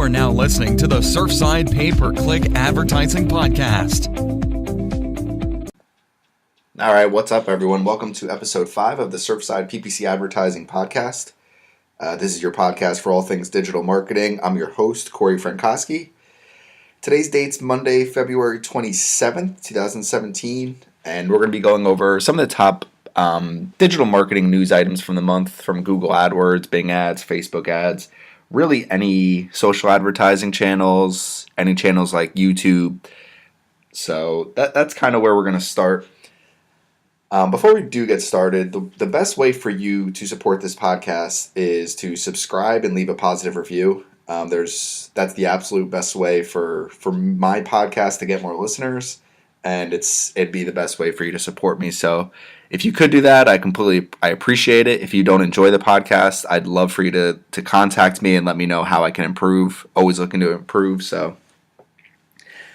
are now listening to the Surfside Pay-Per-Click Advertising Podcast. All right, what's up, everyone? Welcome to episode 5 of the Surfside PPC Advertising Podcast. This is your podcast for all things digital marketing. I'm your host, Corey Frankowski. Today's date's Monday, February 27th, 2017, and we're going to be going over some of the top digital marketing news items from the month from Google AdWords, Bing Ads, Facebook Ads, really any social advertising channels, any channels like YouTube. So that's kind of where we're going to start. Before we do get started, the best way for you to support this podcast is to subscribe and leave a positive review. That's the absolute best way for my podcast to get more listeners, and it'd be the best way for you to support me. So if you could do that, I appreciate it. If you don't enjoy the podcast, I'd love for you to contact me and let me know how I can improve. Always looking to improve. So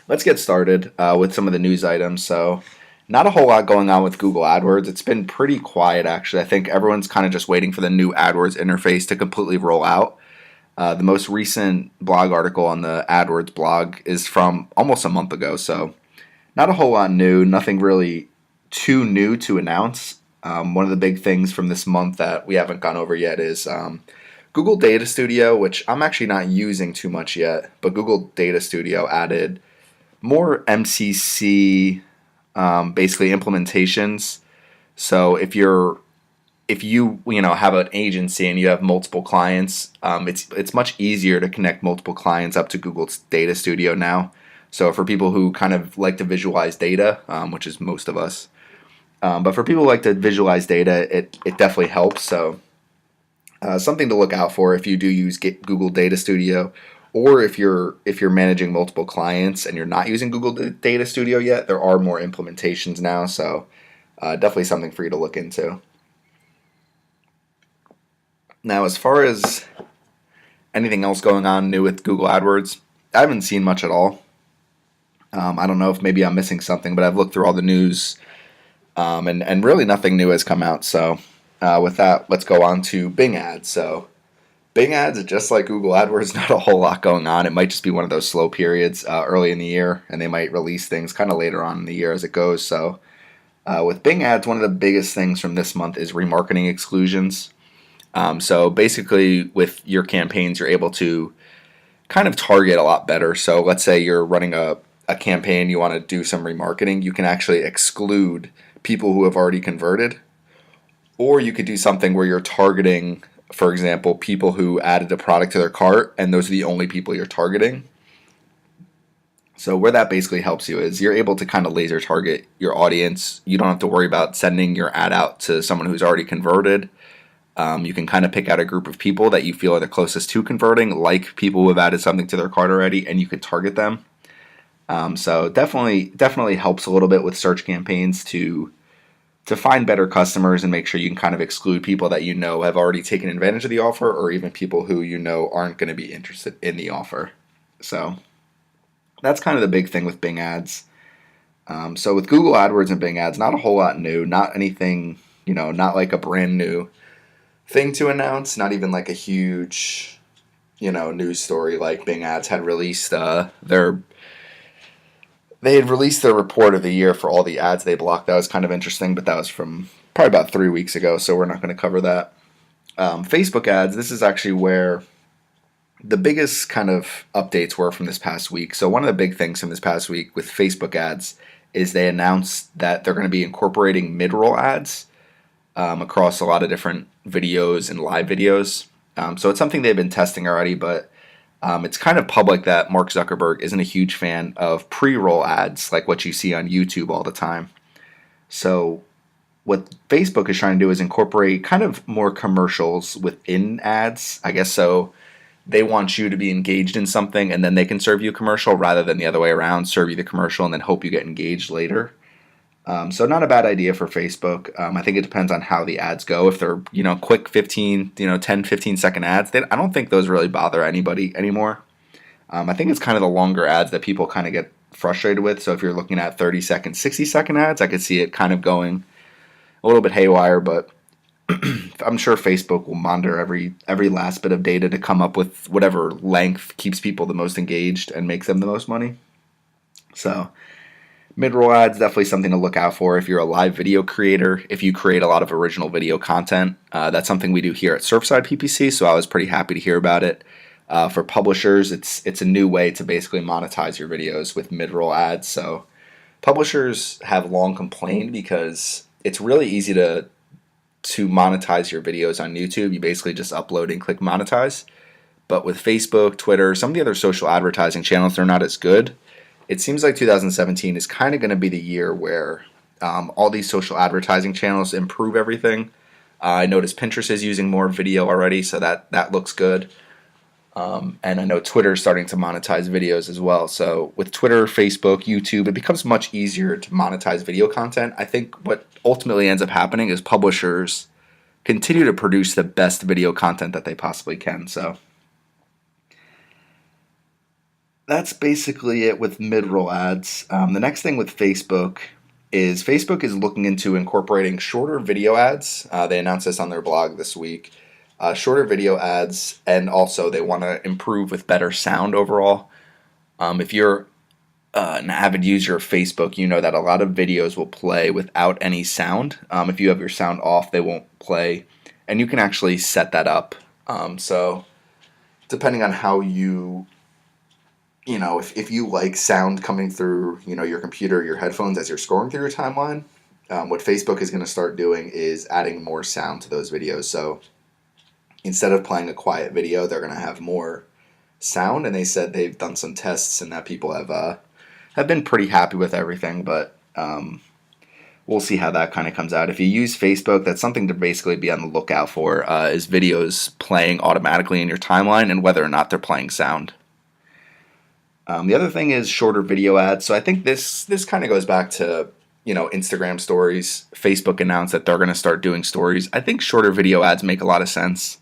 let's get started with some of the news items. So not a whole lot going on with Google AdWords. It's been pretty quiet, actually. I think everyone's kind of just waiting for the new AdWords interface to completely roll out. The most recent blog article on the AdWords blog is from almost a month ago, so not a whole lot new, nothing really too new to announce. One of the big things from this month that we haven't gone over yet is Google Data Studio, which I'm actually not using too much yet, but Google Data Studio added more MCC basically implementations. So if you have an agency and you have multiple clients, it's much easier to connect multiple clients up to Google's Data Studio now. So for people who kind of like to visualize data, which is most of us, but for people who like to visualize data, it definitely helps. So something to look out for if you do use Google Data Studio. Or if you're managing multiple clients and you're not using Google Data Studio yet, there are more implementations now, so definitely something for you to look into. Now, as far as anything else going on new with Google AdWords, I haven't seen much at all. I don't know if maybe I'm missing something, but I've looked through all the news, and really nothing new has come out. So with that, let's go on to Bing Ads. So Bing Ads, just like Google AdWords, not a whole lot going on. It might just be one of those slow periods early in the year, and they might release things kind of later on in the year as it goes. So with Bing Ads, one of the biggest things from this month is remarketing exclusions. So basically with your campaigns, you're able to kind of target a lot better. So let's say you're running a campaign, you want to do some remarketing, you can actually exclude people who have already converted. Or you could do something where you're targeting, for example, people who added a product to their cart, and those are the only people you're targeting. So where that basically helps you is you're able to kind of laser target your audience. You don't have to worry about sending your ad out to someone who's already converted. You can kind of pick out a group of people that you feel are the closest to converting, like people who have added something to their cart already, and you could target them. So definitely helps a little bit with search campaigns to find better customers and make sure you can kind of exclude people that you know have already taken advantage of the offer, or even people who you know aren't going to be interested in the offer. So that's kind of the big thing with Bing Ads. So with Google AdWords and Bing Ads, not a whole lot new, not anything, not like a brand new thing to announce, not even like a huge, news story like Bing Ads had released They had released their report of the year for all the ads they blocked. That was kind of interesting, but that was from probably about 3 weeks ago, so we're not going to cover that. Facebook ads, this is actually where the biggest kind of updates were from this past week. So one of the big things from this past week with Facebook ads is they announced that they're going to be incorporating mid-roll ads across a lot of different videos and live videos. So it's something they've been testing already, but it's kind of public that Mark Zuckerberg isn't a huge fan of pre-roll ads like what you see on YouTube all the time. So what Facebook is trying to do is incorporate kind of more commercials within ads, I guess. So they want you to be engaged in something and then they can serve you a commercial rather than the other way around, serve you the commercial and then hope you get engaged later. So not a bad idea for Facebook. I think it depends on how the ads go. If they're, quick 10, 15 second ads, I don't think those really bother anybody anymore. I think it's kind of the longer ads that people kind of get frustrated with. So if you're looking at 30-second, 60-second ads, I could see it kind of going a little bit haywire, but I'm sure Facebook will monitor every last bit of data to come up with whatever length keeps people the most engaged and makes them the most money. So mid-roll ads, definitely something to look out for if you're a live video creator, if you create a lot of original video content. That's something we do here at Surfside PPC, so I was pretty happy to hear about it. For publishers, it's a new way to basically monetize your videos with mid-roll ads. So publishers have long complained because it's really easy to monetize your videos on YouTube. You basically just upload and click monetize. But with Facebook, Twitter, some of the other social advertising channels, they're not as good. It seems like 2017 is kind of going to be the year where all these social advertising channels improve everything. I noticed Pinterest is using more video already, so that looks good. And I know Twitter is starting to monetize videos as well. So with Twitter, Facebook, YouTube, it becomes much easier to monetize video content. I think what ultimately ends up happening is publishers continue to produce the best video content that they possibly can. So that's basically it with mid-roll ads. The next thing with Facebook is looking into incorporating shorter video ads. They announced this on their blog this week. Shorter video ads, and also they want to improve with better sound overall. If you're an avid user of Facebook, you know that a lot of videos will play without any sound. If you have your sound off, they won't play, and you can actually set that up. So depending on how if you like sound coming through, your computer, your headphones as you're scrolling through your timeline, what Facebook is going to start doing is adding more sound to those videos. So instead of playing a quiet video, they're going to have more sound, and they said they've done some tests and that people have been pretty happy with everything, but we'll see how that kind of comes out. If you use Facebook, that's something to basically be on the lookout for, is videos playing automatically in your timeline and whether or not they're playing sound. The other thing is shorter video ads. So I think this kind of goes back to Instagram stories. Facebook announced that they're going to start doing stories. I think shorter video ads make a lot of sense.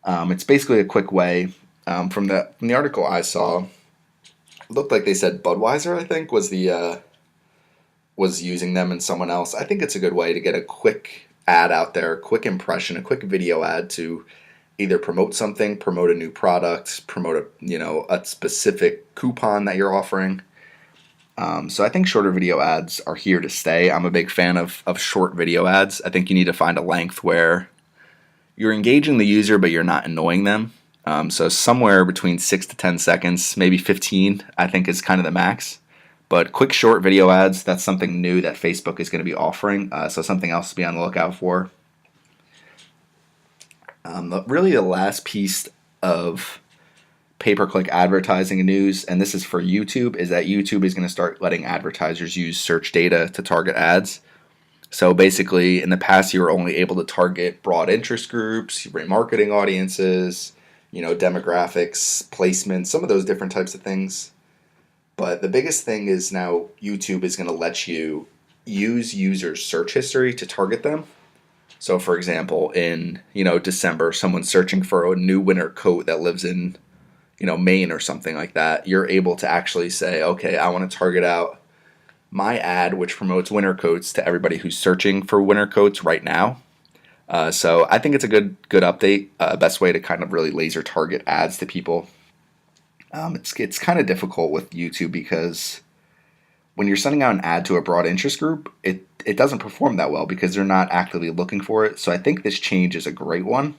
It's basically a quick way. From the article I saw, it looked like they said Budweiser, I think, was using them and someone else. I think it's a good way to get a quick ad out there, a quick impression, a quick video ad to either promote something, promote a new product, promote a specific coupon that you're offering. So I think shorter video ads are here to stay. I'm a big fan of short video ads. I think you need to find a length where you're engaging the user, but you're not annoying them. So somewhere between 6 to 10 seconds, maybe 15, I think is kind of the max. But quick short video ads, that's something new that Facebook is going to be offering. So something else to be on the lookout for. Really the last piece of pay-per-click advertising news, and this is for YouTube, is that YouTube is going to start letting advertisers use search data to target ads. So basically, in the past, you were only able to target broad interest groups, remarketing audiences, demographics, placements, some of those different types of things. But the biggest thing is now YouTube is going to let you use users' search history to target them. So, for example, in December, someone's searching for a new winter coat that lives in Maine or something like that. You're able to actually say, okay, I want to target out my ad, which promotes winter coats, to everybody who's searching for winter coats right now. So I think it's a good update, best way to kind of really laser target ads to people. It's kind of difficult with YouTube because when you're sending out an ad to a broad interest group, it doesn't perform that well because they're not actively looking for it. So I think this change is a great one,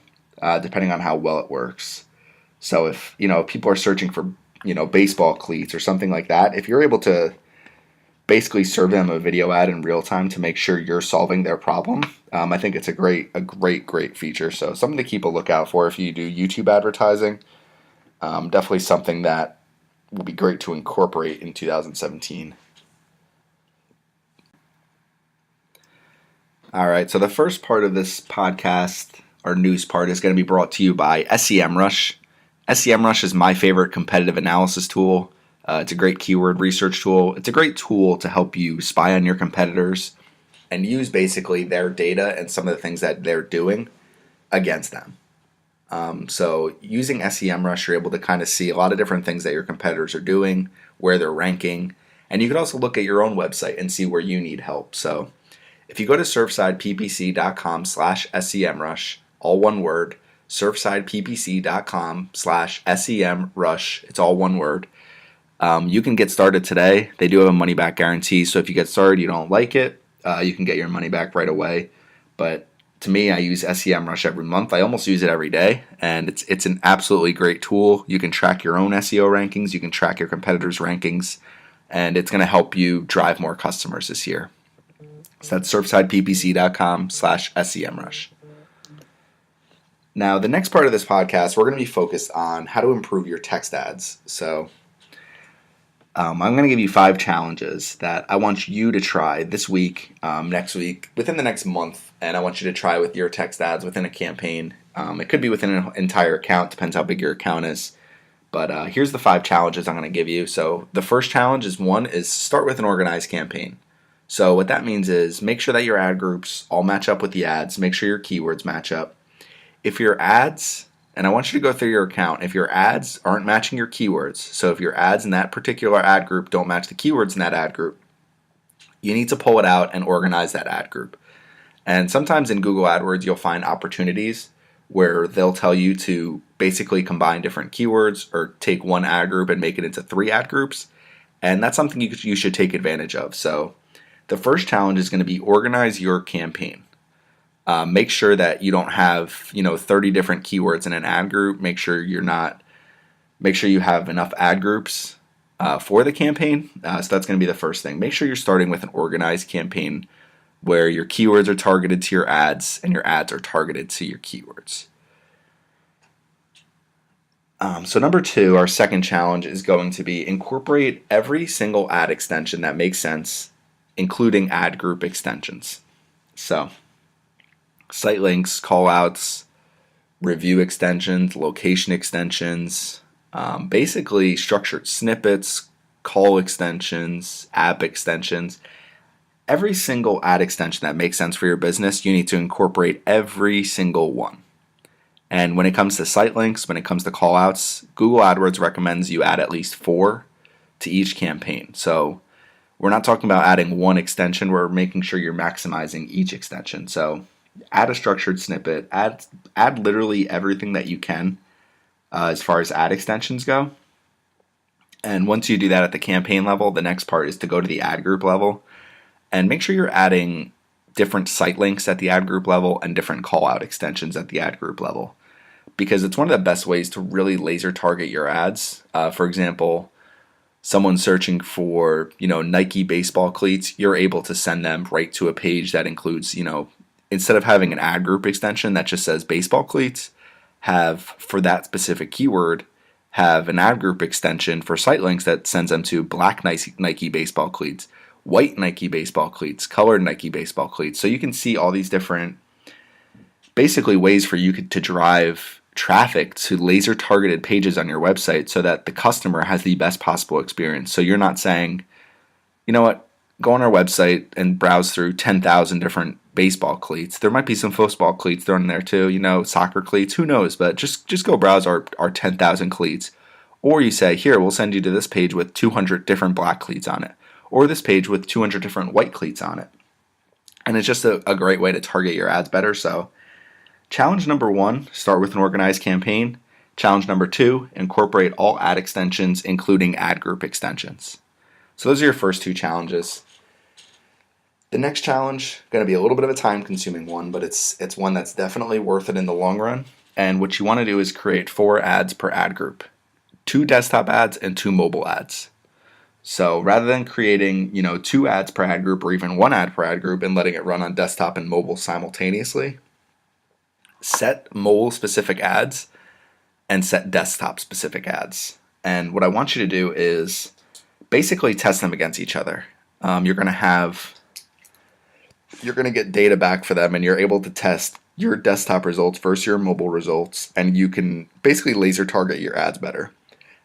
depending on how well it works. So if people are searching for baseball cleats or something like that, if you're able to basically serve them a video ad in real time to make sure you're solving their problem, I think it's a great feature. So something to keep a lookout for if you do YouTube advertising. Definitely something that will be great to incorporate in 2017. All right, so the first part of this podcast, our news part, is going to be brought to you by SEMrush. SEMrush is my favorite competitive analysis tool. It's a great keyword research tool. It's a great tool to help you spy on your competitors and use basically their data and some of the things that they're doing against them. So using SEMrush, you're able to kind of see a lot of different things that your competitors are doing, where they're ranking, and you can also look at your own website and see where you need help. So If you go to surfsideppc.com/SEMrush, all one word, surfsideppc.com/SEMrush, it's all one word. You can get started today. They do have a money back guarantee, so if you get started, you don't like it, you can get your money back right away. But to me, I use SEMrush every month. I almost use it every day, and it's an absolutely great tool. You can track your own SEO rankings, you can track your competitors' rankings, and it's going to help you drive more customers this year. So that's surfsideppc.com/SEMrush. Now, the next part of this podcast, we're going to be focused on how to improve your text ads. So I'm going to give you 5 challenges that I want you to try this week, next week, within the next month, and I want you to try with your text ads within a campaign. It could be within an entire account, depends how big your account is. But here's the 5 challenges I'm going to give you. So the first challenge is start with an organized campaign. So what that means is make sure that your ad groups all match up with the ads. Make sure your keywords match up. If your ads, and I want you to go through your account, if your ads aren't matching your keywords, so if your ads in that particular ad group don't match the keywords in that ad group, you need to pull it out and organize that ad group. And sometimes in Google AdWords, you'll find opportunities where they'll tell you to basically combine different keywords or take one ad group and make it into 3 ad groups. And that's something you should take advantage of. So the first challenge is going to be organize your campaign. Make sure that you don't have 30 different keywords in an ad group. Make sure you have enough ad groups for the campaign. So that's going to be the first thing. Make sure you're starting with an organized campaign where your keywords are targeted to your ads and your ads are targeted to your keywords. So number 2, our second challenge is going to be incorporate every single ad extension that makes sense, including ad group extensions. So site links, callouts, review extensions, location extensions, basically structured snippets, call extensions, app extensions. Every single ad extension that makes sense for your business, you need to incorporate every single one. And when it comes to site links, when it comes to callouts, Google AdWords recommends you add at least 4 to each campaign. So we're not talking about adding one extension, we're making sure you're maximizing each extension. So add a structured snippet, add literally everything that you can as far as ad extensions go. And once you do that at the campaign level, the next part is to go to the ad group level and make sure you're adding different site links at the ad group level and different call out extensions at the ad group level, because it's one of the best ways to really laser target your ads. For example, someone searching for Nike baseball cleats, you're able to send them right to a page that includes instead of having an ad group extension that just says baseball cleats, have for that specific keyword, have an ad group extension for site links that sends them to black Nike baseball cleats, white Nike baseball cleats, colored Nike baseball cleats. So you can see all these different basically ways for you to drive traffic to laser targeted pages on your website so that the customer has the best possible experience. So you're not saying, you know what, go on our website and browse through 10,000 different baseball cleats. There might be some football cleats thrown in there too, soccer cleats, who knows, but just go browse our 10,000 cleats. Or you say, here, we'll send you to this page with 200 different black cleats on it, or this page with 200 different white cleats on it. And it's just a great way to target your ads better. So challenge number 1, start with an organized campaign. Challenge number 2, incorporate all ad extensions, including ad group extensions. So those are your first 2 challenges. The next challenge, going to be a little bit of a time-consuming one, but it's one that's definitely worth it in the long run. And what you want to do is create 4 ads per ad group, 2 desktop ads and 2 mobile ads. So rather than creating 2 ads per ad group or even 1 ad per ad group and letting it run on desktop and mobile simultaneously, set mobile-specific ads and set desktop-specific ads. And what I want you to do is basically test them against each other. You're going to get data back for them, and you're able to test your desktop results versus your mobile results, and you can basically laser target your ads better.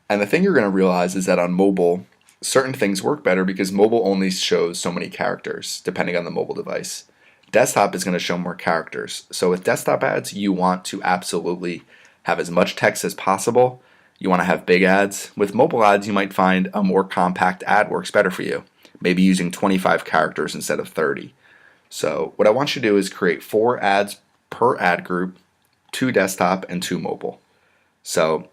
And the thing you're going to realize is that on mobile, certain things work better because mobile only shows so many characters depending on the mobile device. Desktop is going to show more characters. So with desktop ads, you want to absolutely have as much text as possible. You want to have big ads. With mobile ads, you might find a more compact ad works better for you, maybe using 25 characters instead of 30. So what I want you to do is create 4 ads per ad group, 2 desktop and 2 mobile. So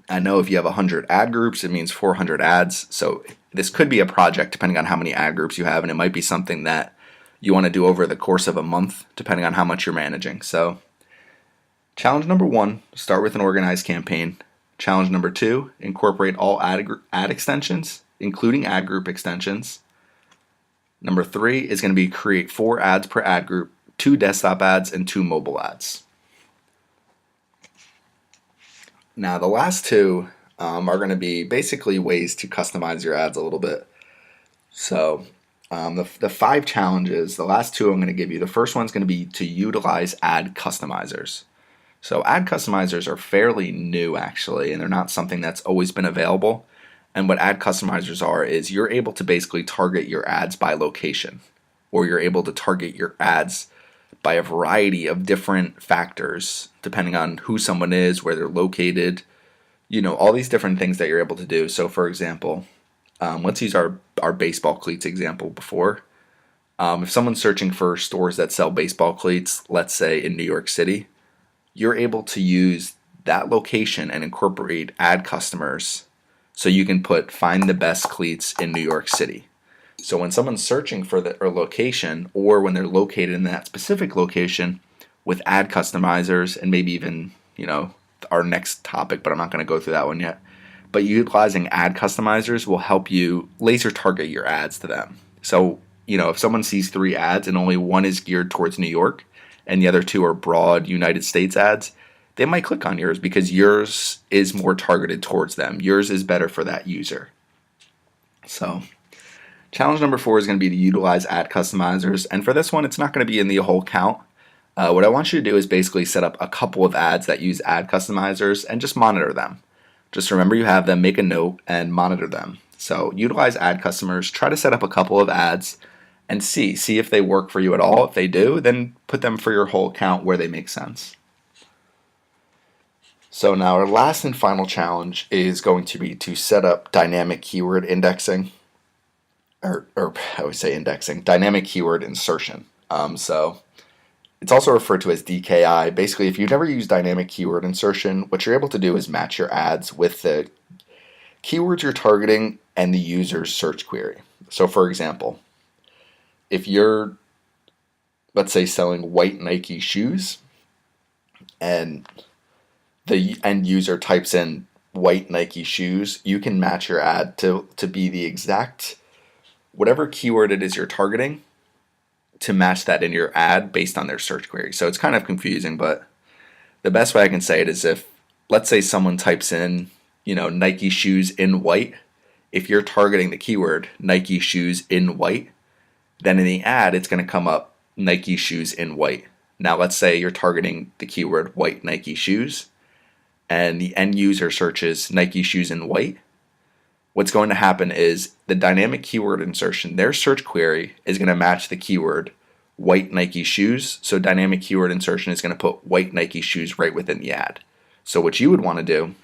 I know if you have 100 ad groups, it means 400 ads. So this could be a project depending on how many ad groups you have, and it might be something that you want to do over the course of a month, depending on how much you're managing. So challenge number 1, start with an organized campaign. Challenge number 2, incorporate all ad extensions, including ad group extensions. Number 3 is going to be create 4 ads per ad group, 2 desktop ads and 2 mobile ads. Now the last 2 are going to be basically ways to customize your ads a little bit. So the 5 challenges, the last 2 I'm going to give you. The first one's going to be to utilize ad customizers. So ad customizers are fairly new actually, and they're not something that's always been available. And what ad customizers are is you're able to basically target your ads by location, or you're able to target your ads by a variety of different factors, depending on who someone is, where they're located, all these different things that you're able to do. So for example, let's use our baseball cleats example before. If someone's searching for stores that sell baseball cleats, let's say in New York City, you're able to use that location and incorporate ad customers so you can find the best cleats in New York City. So when someone's searching for a location, or when they're located in that specific location with ad customizers, and maybe even, our next topic, but I'm not going to go through that one yet. But utilizing ad customizers will help you laser target your ads to them. So, if someone sees 3 ads and only one is geared towards New York and the other 2 are broad United States ads, they might click on yours because yours is more targeted towards them. Yours is better for that user. So challenge number 4 is going to be to utilize ad customizers. And for this one, it's not going to be in the whole count. What I want you to do is basically set up a couple of ads that use ad customizers and just monitor them. Just remember you have them, make a note, and monitor them. So utilize ad customers, try to set up a couple of ads, and see if they work for you at all. If they do, then put them for your whole account where they make sense. So now our last and final challenge is going to be to set up dynamic keyword indexing, or I would say indexing, dynamic keyword insertion. So it's also referred to as DKI. Basically, if you've never used dynamic keyword insertion, what you're able to do is match your ads with the keywords you're targeting and the user's search query. So for example, if you're, let's say, selling white Nike shoes, and the end user types in white Nike shoes, you can match your ad to be the exact, whatever keyword it is you're targeting, to match that in your ad based on their search query. So it's kind of confusing, but the best way I can say it is if, let's say someone types in, Nike shoes in white, if you're targeting the keyword Nike shoes in white, then in the ad, it's going to come up Nike shoes in white. Now, let's say you're targeting the keyword white Nike shoes, and the end user searches Nike shoes in white. What's going to happen is the dynamic keyword insertion, their search query is going to match the keyword white Nike shoes. So dynamic keyword insertion is going to put white Nike shoes right within the ad. So what you would want to do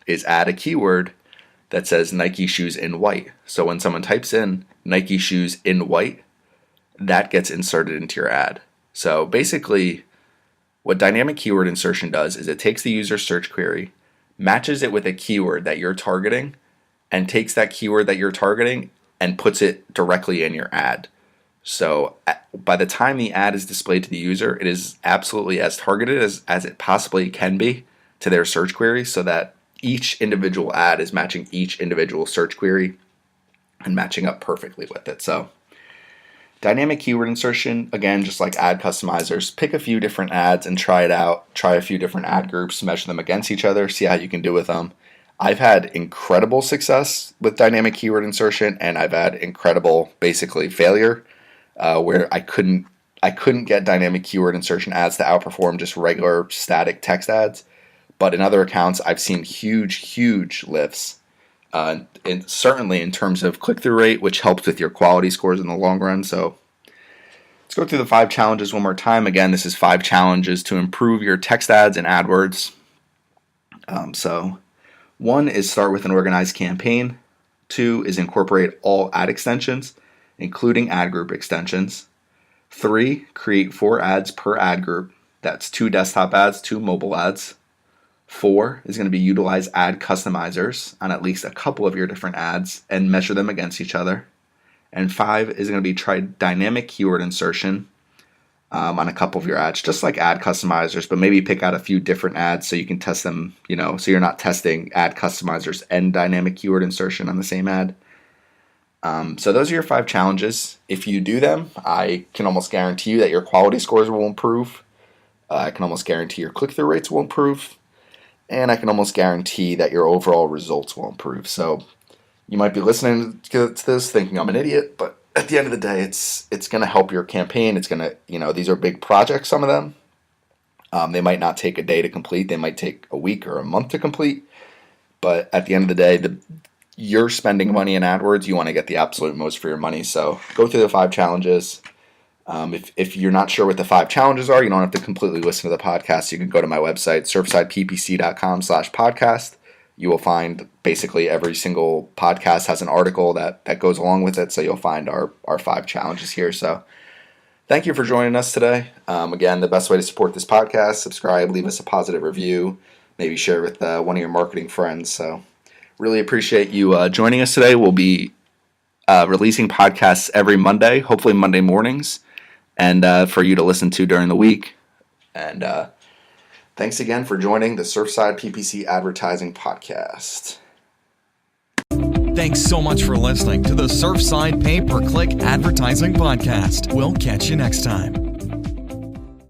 is add a keyword that says Nike shoes in white. So when someone types in Nike shoes in white, that gets inserted into your ad. So basically, what dynamic keyword insertion does is it takes the user's search query, matches it with a keyword that you're targeting, and takes that keyword that you're targeting and puts it directly in your ad. So by the time the ad is displayed to the user, it is absolutely as targeted as it possibly can be to their search query, so that each individual ad is matching each individual search query and matching up perfectly with it. So dynamic keyword insertion, again, just like ad customizers, pick a few different ads and try it out. Try a few different ad groups, measure them against each other, see how you can do with them. I've had incredible success with dynamic keyword insertion, and I've had incredible, basically, failure where I couldn't get dynamic keyword insertion ads to outperform just regular static text ads. But in other accounts, I've seen huge lifts. And certainly in terms of click-through rate, which helps with your quality scores in the long run. So let's go through the 5 challenges one more time. Again, this is 5 challenges to improve your text ads in AdWords. So 1 is start with an organized campaign. 2 is incorporate all ad extensions, including ad group extensions. 3, create 4 ads per ad group. That's 2 desktop ads, 2 mobile ads. 4 is going to be utilize ad customizers on at least a couple of your different ads and measure them against each other. And 5 is going to be try dynamic keyword insertion on a couple of your ads, just like ad customizers, but maybe pick out a few different ads so you can test them, so you're not testing ad customizers and dynamic keyword insertion on the same ad. So those are your 5 challenges. If you do them, I can almost guarantee you that your quality scores will improve. I can almost guarantee your click-through rates will improve. And I can almost guarantee that your overall results will improve. So you might be listening to this thinking I'm an idiot, but at the end of the day, it's going to help your campaign. It's going to, these are big projects, some of them. They might not take a day to complete. They might take a week or a month to complete. But at the end of the day, you're spending money in AdWords. You want to get the absolute most for your money. So go through the 5 challenges. If you're not sure what the 5 challenges are, you don't have to completely listen to the podcast. You can go to my website, surfsideppc.com/podcast. You will find basically every single podcast has an article that goes along with it. So you'll find our 5 challenges here. So thank you for joining us today. Again, the best way to support this podcast, subscribe, leave us a positive review, maybe share with one of your marketing friends. So really appreciate you joining us today. We'll be releasing podcasts every Monday, hopefully Monday mornings, and for you to listen to during the week. And thanks again for joining the Surfside PPC Advertising Podcast. Thanks so much for listening to the Surfside Pay-Per-Click Advertising Podcast. We'll catch you next time.